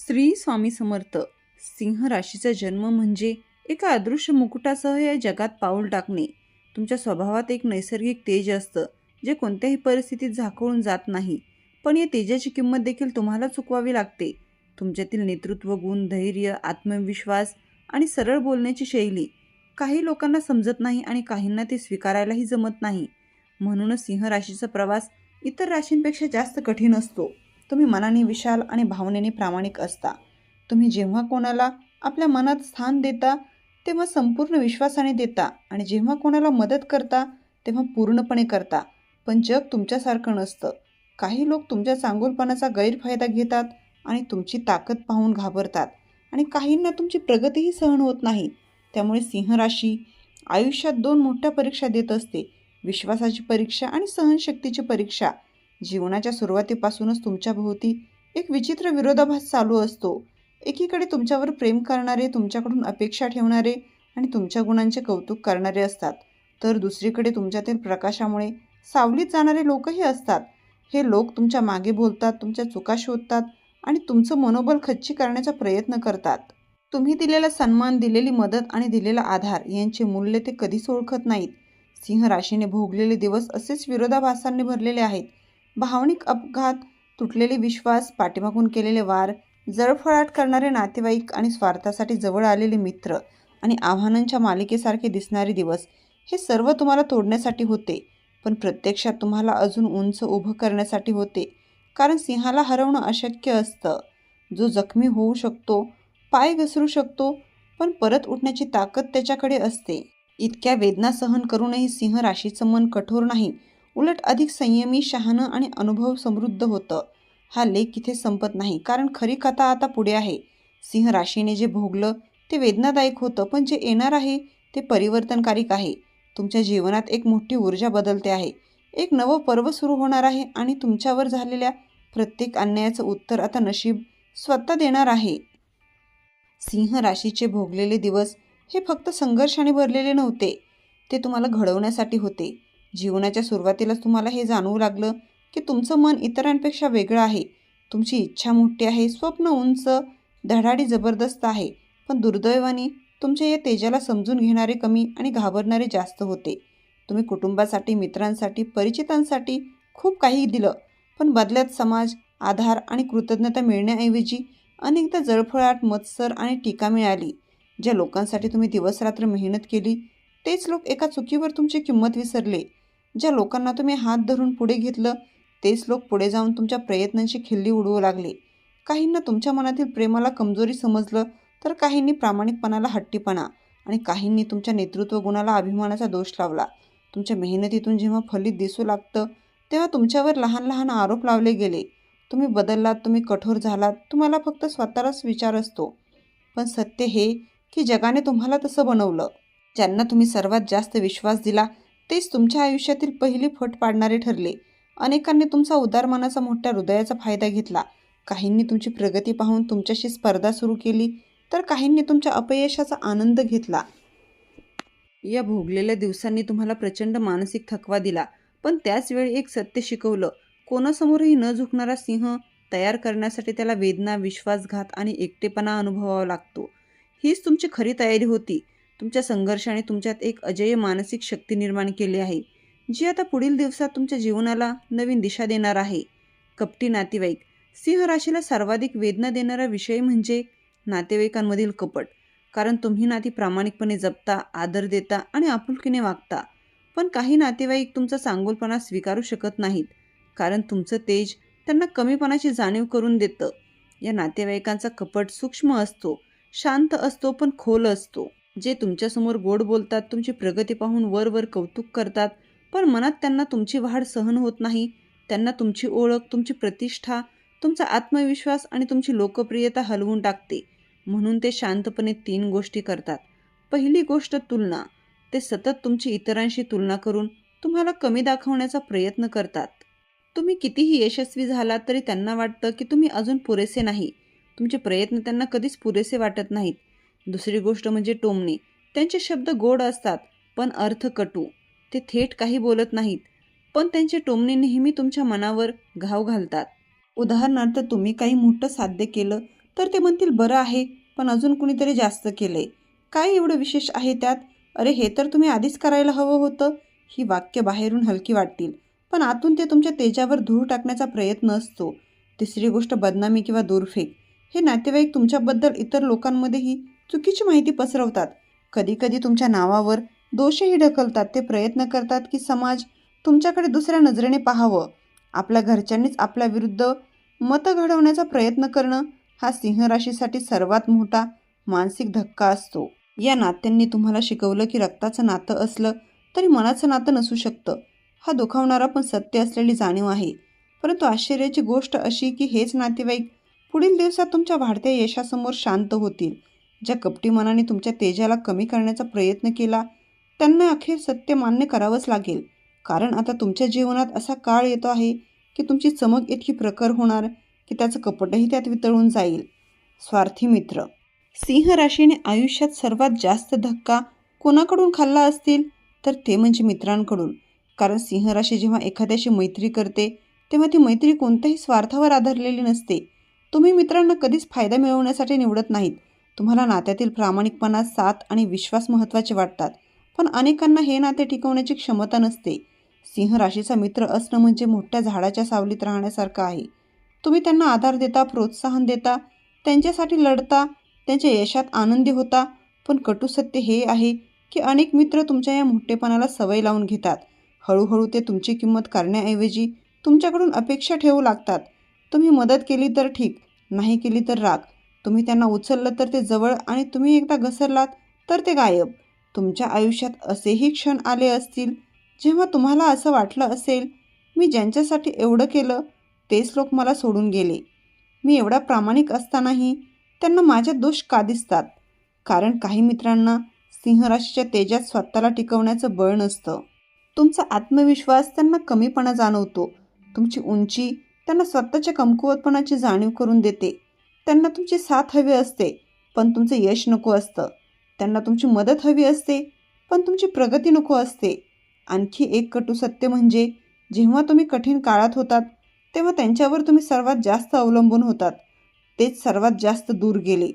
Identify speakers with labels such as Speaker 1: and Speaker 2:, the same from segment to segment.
Speaker 1: श्री स्वामी समर्थ. सिंह राशीचा जन्म म्हणजे एका अदृश्य मुकुटासह या जगात पाऊल टाकणे. तुमच्या स्वभावात एक नैसर्गिक तेज असतं जे कोणत्याही परिस्थितीत झाकळून जात नाही. पण या तेजाची किंमत देखील तुम्हाला चुकवावी लागते. तुमच्यातील नेतृत्व गुण, धैर्य, आत्मविश्वास आणि सरळ बोलण्याची शैली काही लोकांना समजत नाही आणि काहींना ते स्वीकारायलाही जमत नाही. म्हणूनच सिंह राशीचा प्रवास इतर राशींपेक्षा जास्त कठीण असतो. तुम्ही मनाने विशाल आणि भावनेने प्रामाणिक असता. तुम्ही जेव्हा कोणाला आपल्या मनात स्थान देता तेव्हा संपूर्ण विश्वासाने देता आणि जेव्हा कोणाला मदत करता तेव्हा पूर्णपणे करता. पण जग तुमच्यासारखं नसतं. काही लोक तुमच्या चांगुलपणाचा गैरफायदा घेतात आणि तुमची ताकद पाहून घाबरतात आणि काहींना तुमची प्रगतीही सहन होत नाही. त्यामुळे सिंह राशी आयुष्यात दोन मोठ्या परीक्षा देत असते, विश्वासाची परीक्षा आणि सहनशक्तीची परीक्षा. जीवनाच्या सुरुवातीपासूनच तुमच्याभोवती एक विचित्र विरोधाभास चालू असतो. एकीकडे तुमच्यावर प्रेम करणारे, तुमच्याकडून अपेक्षा ठेवणारे आणि तुमच्या गुणांचे कौतुक करणारे असतात, तर दुसरीकडे तुमच्यातील प्रकाशामुळे सावलीत जाणारे लोकही असतात. हे लोक तुमच्या मागे बोलतात, तुमच्या चुका शोधतात आणि तुमचं मनोबल खच्ची करण्याचा प्रयत्न करतात. तुम्ही दिलेला सन्मान, दिलेली मदत आणि दिलेला आधार यांचे मूल्य ते कधीच ओळखत नाहीत. सिंह राशीने भोगलेले दिवस असेच विरोधाभासांनी भरलेले आहेत. भावनिक अपघात, तुटलेले विश्वास, पाठीमागून केलेले वार, जळफळाट करणारे नातेवाईक आणि स्वार्थासाठी जवळ आलेले मित्र आणि आव्हानांच्या मालिकेसारखे दिसणारे दिवस, हे सर्व तुम्हाला तोडण्यासाठी होते, पण प्रत्यक्षात तुम्हाला अजून उंच उभं करण्यासाठी होते. कारण सिंहाला हरवणं अशक्य असतं. जो जखमी होऊ शकतो, पाय घसरू शकतो, पण परत उठण्याची ताकद त्याच्याकडे असते. इतक्या वेदना सहन करूनही सिंह राशीचं मन कठोर नाही, उलट अधिक संयमी, शहाणं आणि अनुभव समृद्ध होतं. हा लेख इथे संपत नाही, कारण खरी कथा आता पुढे आहे. सिंह राशीने जे भोगलं ते वेदनादायक होतं, पण जे येणार आहे ते परिवर्तनकारक आहे. तुमच्या जीवनात एक मोठी ऊर्जा बदलते आहे, एक नवं पर्व सुरू होणार आहे आणि तुमच्यावर झालेल्या प्रत्येक अन्यायाचं उत्तर आता नशीब स्वतः देणार आहे. सिंह राशीचे भोगलेले दिवस हे फक्त संघर्षाने भरलेले नव्हते, ते तुम्हाला घडवण्यासाठी होते. जीवनाच्या सुरुवातीलाच तुम्हाला हे जाणवू लागलं की तुमचं मन इतरांपेक्षा वेगळं आहे. तुमची इच्छा मोठी आहे, स्वप्न उंच, धडाडी जबरदस्त आहे, पण दुर्दैवाने तुमच्या या तेजाला समजून घेणारे कमी आणि घाबरणारे जास्त होते. तुम्ही कुटुंबासाठी, मित्रांसाठी, परिचितांसाठी खूप काही दिलं, पण बदल्यात समाज, आधार आणि कृतज्ञता मिळण्याऐवजी अनेकदा जळफळाट, मत्सर आणि टीका मिळाली. ज्या लोकांसाठी तुम्ही दिवसरात्र मेहनत केली तेच लोक एका चुकीवर तुमची किंमत विसरले. ज्या लोकांना तुम्ही हात धरून पुढे घेतलं तेच लोक पुढे जाऊन तुमच्या प्रयत्नांची खिल्ली उडवू लागले. काहींना तुमच्या मनातील प्रेमाला कमजोरी समजलं, तर काहींनी प्रामाणिकपणाला हट्टीपणा आणि काहींनी तुमच्या नेतृत्व गुणाला अभिमानाचा दोष लावला. तुमच्या मेहनतीतून जेव्हा फलित दिसू लागतं तेव्हा तुमच्यावर लहान लहान आरोप लावले गेले. तुम्ही बदललात, तुम्ही कठोर झालात, तुम्हाला फक्त स्वतःलाच विचार असतो. पण सत्य हे की जगाने तुम्हाला तसं बनवलं. ज्यांना तुम्ही सर्वात जास्त विश्वास दिला तेच तुमच्या आयुष्यातील पहिली फट पाडणारे ठरले. अनेकांनी तुमचा उदार मनाचा, मोठ्या हृदयाचा फायदा घेतला. काहींनी तुमची प्रगती पाहून तुमच्याशी स्पर्धा सुरू केली, तर काहींनी तुमच्या अपयशाचा आनंद घेतला. या भोगलेल्या दिवसांनी तुम्हाला प्रचंड मानसिक थकवा दिला, पण त्याच वेळी एक सत्य शिकवलं. कोणासमोरही न झुकणारा सिंह तयार करण्यासाठी त्याला वेदना, विश्वासघात आणि एकटेपणा अनुभवावा लागतो. हीच तुमची खरी तयारी होती. तुमच्या संघर्षाने तुमच्यात एक अजेय मानसिक शक्ती निर्माण केली आहे, जी आता पुढील दिवसात तुमच्या जीवनाला नवीन दिशा देणार आहे. कपटी नातेवाईक. सिंह राशीला सर्वाधिक वेदना देणारा विषय म्हणजे नातेवाईकांमधील कपट. कारण तुम्ही नाती प्रामाणिकपणे जपता, आदर देता आणि आपुलकीने वागता, पण काही नातेवाईक तुमचा चांगुलपणा स्वीकारू शकत नाहीत, कारण तुमचं तेज त्यांना कमीपणाची जाणीव करून देतं. या नातेवाईकांचा कपट सूक्ष्म असतो, शांत असतो, पण खोल असतो. जे तुमच्यासमोर गोड बोलतात, तुमची प्रगती पाहून वर कौतुक करतात, पण मनात त्यांना तुमची वाढ सहन होत नाही. त्यांना तुमची ओळख, तुमची प्रतिष्ठा, तुमचा आत्मविश्वास आणि तुमची लोकप्रियता हलवून टाकते. म्हणून ते शांतपणे 3 गोष्टी करतात. पहिली गोष्ट तुलना. ते सतत तुमची इतरांशी तुलना करून तुम्हाला कमी दाखवण्याचा प्रयत्न करतात. तुम्ही कितीही यशस्वी झालात तरी त्यांना वाटतं की तुम्ही अजून पुरेसे नाही. तुमचे प्रयत्न त्यांना कधीच पुरेसे वाटत नाहीत. दुसरी गोष्ट म्हणजे टोमणे. त्यांचे शब्द गोड असतात, पण अर्थ कटू. ते थेट काही बोलत नाहीत, पण त्यांचे टोमणे नेहमी तुमच्या मनावर घाव घालतात. उदाहरणार्थ, तुम्ही काही मोठं साध्य केलं तर ते म्हणतील बरं आहे, पण अजून कुणीतरी जास्त केलंय. काय एवढं विशेष आहे त्यात? अरे हे तर तुम्ही आधीच करायला हवं होतं. ही वाक्य बाहेरून हलकी वाटतील, पण आतून ते तुमच्या तेजावर धूळ टाकण्याचा प्रयत्न असतो. तिसरी गोष्ट बदनामी किंवा दूरफेक. हे नातेवाईक तुमच्याबद्दल इतर लोकांमध्येही चुकीची माहिती पसरवतात. कधीकधी तुमच्या नावावर दोषही ढकलतात. ते प्रयत्न करतात की समाज तुमच्याकडे दुसऱ्या नजरेने पाहावं. आपल्या घरच्यांनीच आपल्या विरुद्ध मतं घडवण्याचा प्रयत्न करणं हा सिंह राशीसाठी सर्वात मोठा मानसिक धक्का असतो. या नात्यांनी तुम्हाला शिकवलं की रक्ताचं नातं असलं तरी मनाचं नातं नसू शकतं. हा दुखावणारा पण सत्य असलेली जाणीव आहे. परंतु आश्चर्याची गोष्ट अशी की हेच नातेवाईक पुढील दिवसात तुमच्या वाढत्या यशासमोर शांत होतील. ज्या कपटी मनाने तुमच्या तेजाला कमी करण्याचा प्रयत्न केला त्यांना अखेर सत्य मान्य करावंच लागेल. कारण आता तुमच्या जीवनात असा काळ येतो आहे की तुमची चमक इतकी प्रखर होणार की त्याचं कपटही त्यात वितळून जाईल. स्वार्थी मित्र. सिंह राशीने आयुष्यात सर्वात जास्त धक्का कोणाकडून खाल्ला असतील तर ते म्हणजे मित्रांकडून. कारण सिंह राशी जेव्हा एखाद्याशी मैत्री करते तेव्हा ती मैत्री कोणत्याही स्वार्थावर आधारलेली नसते. तुम्ही मित्रांना कधीच फायदा मिळवण्यासाठी निवडत नाहीत. तुम्हाला नात्यातील प्रामाणिकपणा, साथ आणि विश्वास महत्त्वाचे वाटतात. पण अनेकांना हे नाते टिकवण्याची क्षमता नसते. सिंह राशीचा मित्र असणं म्हणजे मोठ्या झाडाच्या सावलीत राहण्यासारखं आहे. तुम्ही त्यांना आधार देता, प्रोत्साहन देता, त्यांच्यासाठी लढता, त्यांच्या यशात आनंदी होता. पण कटू सत्य हे आहे की अनेक मित्र तुमच्या या मोठेपणाला सवय लावून घेतात. हळूहळू ते तुमची किंमत करण्याऐवजी तुमच्याकडून अपेक्षा ठेवू लागतात. तुम्ही मदत केली तर ठीक, नाही केली तर राग. तुम्ही त्यांना उचललं तर ते जवळ आणि तुम्ही एकदा घसरलात तर ते गायब. तुमच्या आयुष्यात असेही क्षण आले असतील जेव्हा तुम्हाला असं वाटलं असेल, मी ज्यांच्यासाठी एवढं केलं तेच लोक मला सोडून गेले. मी एवढा प्रामाणिक असतानाही त्यांना माझ्यात दोष का दिसतात? कारण काही मित्रांना सिंह राशीच्या तेजात स्वतःला टिकवण्याचं बळ नसतं. तुमचा आत्मविश्वास त्यांना कमीपणा जाणवतो. तुमची उंची त्यांना स्वतःच्या कमकुवतपणाची जाणीव करून देते. त्यांना तुमची साथ हवी असते पण तुमचं यश नको असतं. त्यांना तुमची मदत हवी असते पण तुमची प्रगती नको असते. आणखी एक कटू सत्य म्हणजे जेव्हा तुम्ही कठीण काळात होतात तेव्हा त्यांच्यावर तुम्ही सर्वात जास्त अवलंबून होतात. तेच सर्वात जास्त दूर गेले.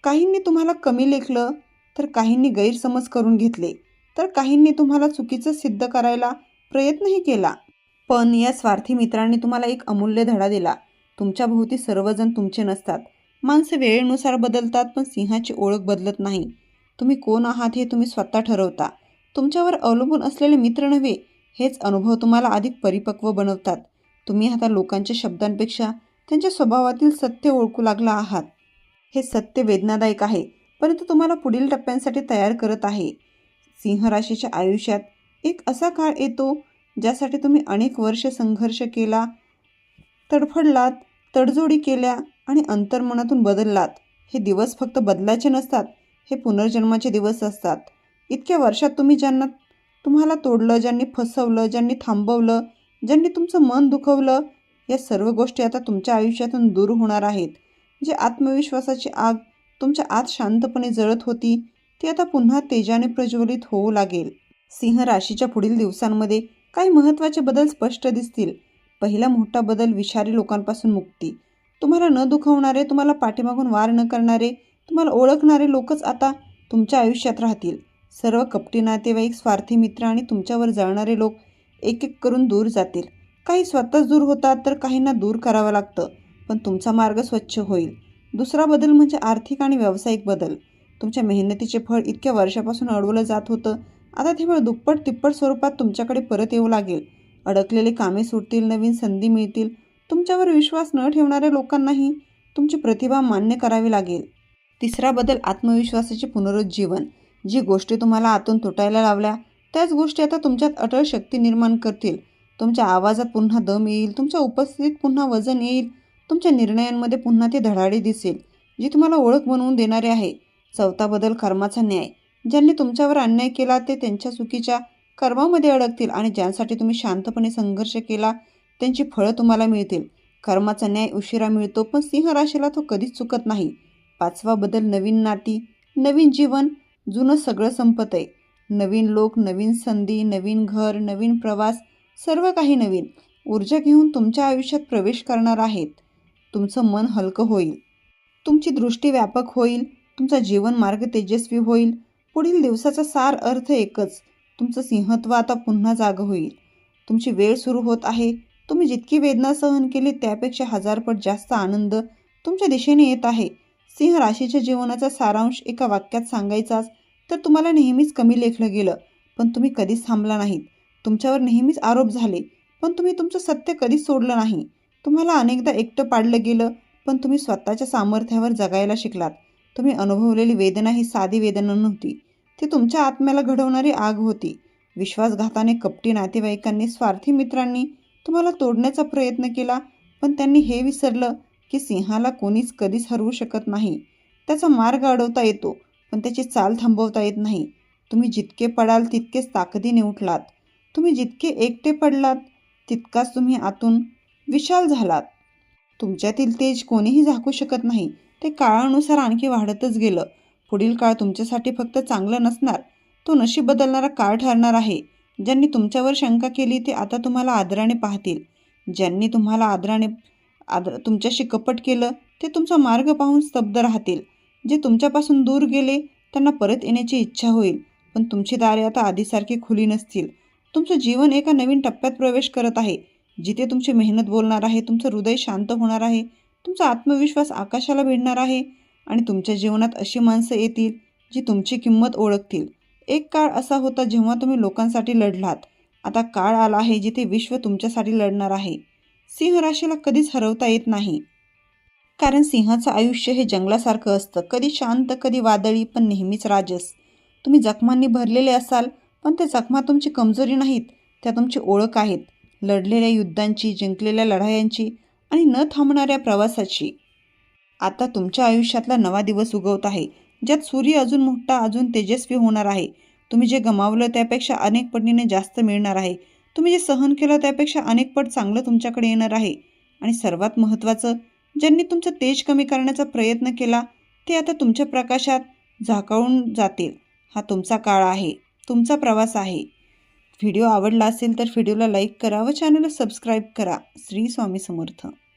Speaker 1: काहींनी तुम्हाला कमी लेखलं तर काहींनी गैरसमज करून घेतले, तर काहींनी तुम्हाला चुकीचं सिद्ध करायला प्रयत्नही केला. पण या स्वार्थी मित्रांनी तुम्हाला एक अमूल्य धडा दिला. तुमच्या भोवती सर्वजण तुमचे नसतात. माणसं वेळेनुसार बदलतात पण सिंहाची ओळख बदलत नाही. तुम्ही कोण आहात हे तुम्ही स्वतः ठरवता. तुमच्यावर अवलंबून असलेले मित्र नव्हे, हेच अनुभव तुम्हाला अधिक परिपक्व बनवतात. तुम्ही आता लोकांच्या शब्दांपेक्षा त्यांच्या स्वभावातील सत्य ओळखू लागला आहात. हे सत्य वेदनादायक आहे परंतु तुम्हाला पुढील टप्प्यांसाठी तयार करत आहे. सिंह राशीच्या आयुष्यात एक असा काळ येतो ज्यासाठी तुम्ही अनेक वर्ष संघर्ष केला, तडफडलात, तडजोडी केल्या आणि अंतर्मनातून बदललात. हे दिवस फक्त बदलाचे नसतात, हे पुनर्जन्माचे दिवस असतात. इतक्या वर्षात तुम्ही ज्यांना तुम्हाला तोडलं, ज्यांनी फसवलं, ज्यांनी थांबवलं, ज्यांनी तुमचं मन दुखवलं, या सर्व गोष्टी आता तुमच्या आयुष्यातून दूर होणार आहेत. जे आत्मविश्वासाची आग तुमच्या आत शांतपणे जळत होती ती आता पुन्हा तेजाने प्रज्वलित होऊ लागेल. सिंह राशीच्या पुढील दिवसांमध्ये काही महत्त्वाचे बदल स्पष्ट दिसतील. पहिला मोठा बदल विषारी लोकांपासून मुक्ती. तुम्हाला न दुखवणारे, तुम्हाला पाठीमागून वार न करणारे, तुम्हाला ओळखणारे लोकच आता तुमच्या आयुष्यात राहतील. सर्व कपटी नातेवाईक, स्वार्थी मित्र आणि तुमच्यावर जळणारे लोक एक एक करून दूर जातील. काही स्वतःच दूर होतात तर काहींना दूर करावं लागतं, पण तुमचा मार्ग स्वच्छ होईल. दुसरा बदल म्हणजे आर्थिक आणि व्यावसायिक बदल. तुमच्या मेहनतीचे फळ इतक्या वर्षापासून अडवलं जात होतं, आता ते फळ दुप्पट तिप्पट स्वरूपात तुमच्याकडे परत येऊ लागेल. अडकलेले कामे सुटतील, नवीन संधी मिळतील. तुमच्यावर विश्वास न ठेवणाऱ्या लोकांनाही तुमची प्रतिभा मान्य करावी लागेल. तिसरा बदल आत्मविश्वासाचे पुनरुज्जीवन. जी गोष्टी तुम्हाला आतून तुटायला लावल्या त्याच गोष्टी आता तुमच्यात अटळ शक्ती निर्माण करतील. तुमच्या आवाजात पुन्हा दम येईल, तुमच्या उपस्थितीत पुन्हा वजन येईल, तुमच्या निर्णयांमध्ये पुन्हा ती धडाडी दिसेल जी तुम्हाला ओळख बनवून देणारे आहे. चौथा बदल कर्माचा न्याय. ज्यांनी तुमच्यावर अन्याय केला ते त्यांच्या चुकीच्या कर्मामध्ये अडकतील आणि ज्यांसाठी तुम्ही शांतपणे संघर्ष केला त्यांची फळं तुम्हाला मिळतील. कर्माचा न्याय उशिरा मिळतो पण सिंह राशीला तो कधीच चुकत नाही. पाचवा बदल नवीन नाती, नवीन जीवन. जुनं सगळं संपत आहे. नवीन लोक, नवीन संधी, नवीन घर, नवीन प्रवास, सर्व काही नवीन ऊर्जा घेऊन तुमच्या आयुष्यात प्रवेश करणार आहेत. तुमचं मन हलकं होईल. तुमची दृष्टी व्यापक होईल, तुमचा जीवन मार्ग तेजस्वी होईल. पुढील दिवसाचा सार अर्थ एकच, तुमचं सिंहत्व आता पुन्हा जागं होईल. तुमची वेळ सुरू होत आहे. तुम्ही जितकी वेदना सहन केली त्यापेक्षा 1000 पट जास्त आनंद तुमच्या दिशेने येत आहे. सिंह राशीच्या जीवनाचा सारांश एका वाक्यात सांगायचाच तर तुम्हाला नेहमीच कमी लेखलं गेलं, पण तुम्ही कधीच थांबला नाहीत. तुमच्यावर नेहमीच आरोप झाले, पण तुम्ही तुमचं सत्य कधीच सोडलं नाही. तुम्हाला अनेकदा एकटं पाडलं गेलं, पण तुम्ही स्वतःच्या सामर्थ्यावर जगायला शिकलात. तुम्ही अनुभवलेली वेदना ही साधी वेदना नव्हती, ती तुमच्या आत्म्याला घडवणारी आग होती. विश्वासघाताने, कपटी नातेवाईकांनी, स्वार्थी मित्रांनी तुम्हाला तोडण्याचा प्रयत्न केला, पण त्यांनी हे विसरलं की सिंहाला कोणीच कधीच हरवू शकत नाही. त्याचा मार्ग अडवता येतो, पण त्याची चाल थांबवता येत नाही. तुम्ही जितके पडाल तितकेच ताकदीने उठलात. तुम्ही जितके एकटे पडलात तितकाच तुम्ही आतून विशाल झालात. तुमच्यातील तेज कोणीही झाकू शकत नाही. ते काळानुसार आणखी वाढतच गेलं. पुढील काळ तुमच्यासाठी फक्त चांगलं नसणार, तो नशीब बदलणारा काळ ठरणार आहे. ज्यांनी तुमच्यावर शंका केली ते आता तुम्हाला आदराने पाहतील. ज्यांनी तुम्हाला तुमच्याशी कपट केलं ते तुमचा मार्ग पाहून स्तब्ध राहतील. जे तुमच्यापासून दूर गेले त्यांना परत येण्याची इच्छा होईल, पण तुमची दारे आता आधीसारखी खुली नसतील. तुमचं जीवन एका नवीन टप्प्यात प्रवेश करत आहे, जिथे तुमची मेहनत बोलणार आहे, तुमचं हृदय शांत होणार आहे, तुमचा आत्मविश्वास आकाशाला भिडणार आहे आणि तुमच्या जीवनात अशी माणसं येतील जी तुमची किंमत ओळखतील. एक काळ असा होता जेव्हा तुम्ही लोकांसाठी लढलात. आता काळ आला आहे जिथे विश्व तुमच्यासाठी लढणार आहे. सिंह राशीला कधीच हरवता येत नाही, कारण सिंहाचं आयुष्य हे जंगलासारखं असतं, कधी शांत, कधी वादळी, पण नेहमीच राजस. तुम्ही जखमांनी भरलेले असाल, पण त्या जखमा तुमची कमजोरी नाहीत, त्या तुमची ओळख आहेत. लढलेल्या युद्धांची, जिंकलेल्या लढायांची आणि न थांबणाऱ्या प्रवासाची. आता तुमच्या आयुष्यातला नवा दिवस उगवत आहे, ज्यात सूर्य अजून मोठा, अजून तेजस्वी होणार आहे. तुम्ही जे गमावलं त्यापेक्षा अनेक पटीने जास्त मिळणार आहे. तुम्ही जे सहन केलं त्यापेक्षा अनेक पट चांगलं तुमच्याकडे येणार आहे. आणि सर्वात महत्त्वाचं, ज्यांनी तुमचं तेज कमी करण्याचा प्रयत्न केला ते आता तुमच्या प्रकाशात झाकाळून जातील. हा तुमचा काळ आहे, तुमचा प्रवास आहे. व्हिडिओ आवडला असेल तर व्हिडिओला लाईक करा व चॅनलला सबस्क्राईब करा. श्री स्वामी समर्थ.